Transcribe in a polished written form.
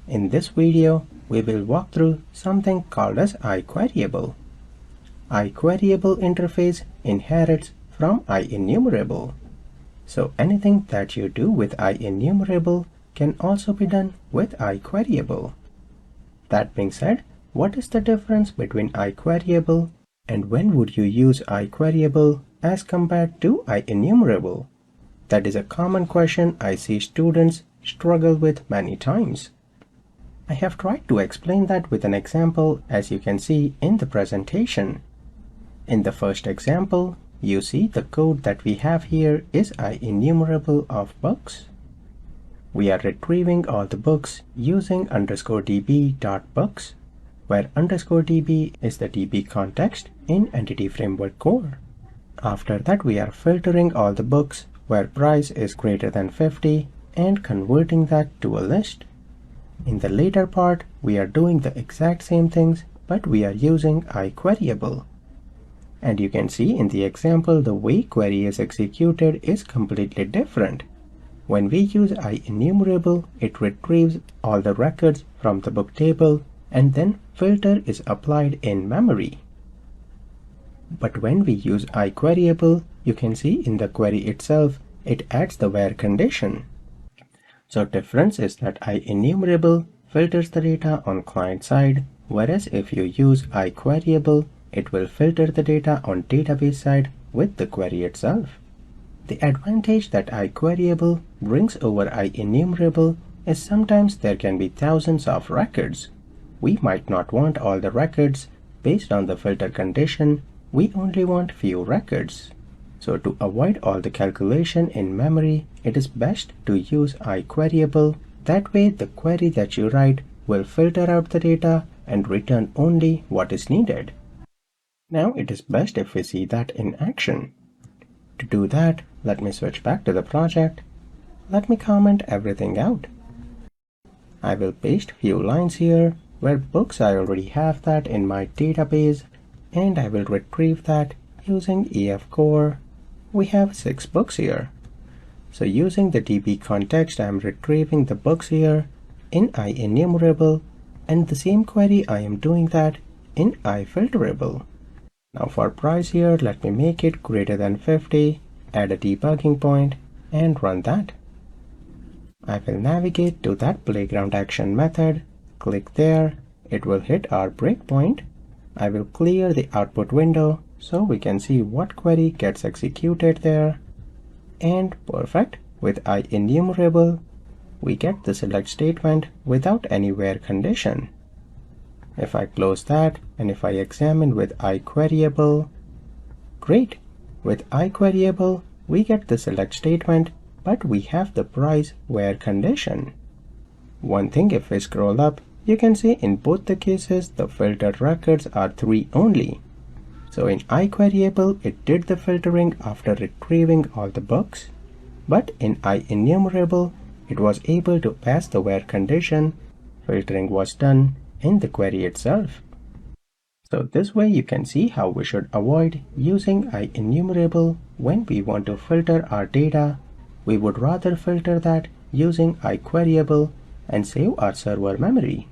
In this video, we will walk through something called as IQueryable. IQueryable interface inherits from IEnumerable. So anything that you do with IEnumerable can also be done with IQueryable. That being said, what is the difference between IQueryable and when would you use IQueryable as compared to IEnumerable? That is a common question I see students struggle with many times. I have tried to explain that with an example, as you can see in the presentation. In the first example, you see the code that we have here is IEnumerable of books. We are retrieving all the books using _db.books, where _db is the DB context in Entity Framework Core. After that, we are filtering all the books where price is greater than 50 and converting that to a list. In the later part, we are doing the exact same things, but we are using IQueryable. And you can see in the example, the way query is executed is completely different. When we use IEnumerable, it retrieves all the records from the book table and then filter is applied in memory. But when we use IQueryable, you can see in the query itself, it adds the where condition. So difference is that IEnumerable filters the data on client side, whereas if you use IQueryable, it will filter the data on database side with the query itself. The advantage that IQueryable brings over IEnumerable is sometimes there can be thousands of records. We might not want all the records. Based on the filter condition, we only want few records. So to avoid all the calculation in memory, it is best to use IQueryable. That way the query that you write will filter out the data and return only what is needed. Now it is best if we see that in action. To do that, let me switch back to the project. Let me comment everything out. I will paste few lines here where books I already have that in my database, and I will retrieve that using EF Core. We have 6 books here. So using the DB context, I am retrieving the books here in IEnumerable, and the same query I am doing that in IFilterable. Now for price here, let me make it greater than 50, add a debugging point, and run that. I will navigate to that playground action method, click there, it will hit our breakpoint. I will clear the output window so we can see what query gets executed there. And perfect, with IEnumerable, we get the select statement without any where condition. If I close that and if I examine with IQueryable, great. With IQueryable, we get the select statement, but we have the price where condition. One thing, if we scroll up, you can see in both the cases, the filtered records are 3 only. So in IQueryable, it did the filtering after retrieving all the books, but in IEnumerable, it was able to pass the where condition. Filtering was done in the query itself. So this way you can see how we should avoid using IEnumerable when we want to filter our data. We would rather filter that using IQueryable and save our server memory.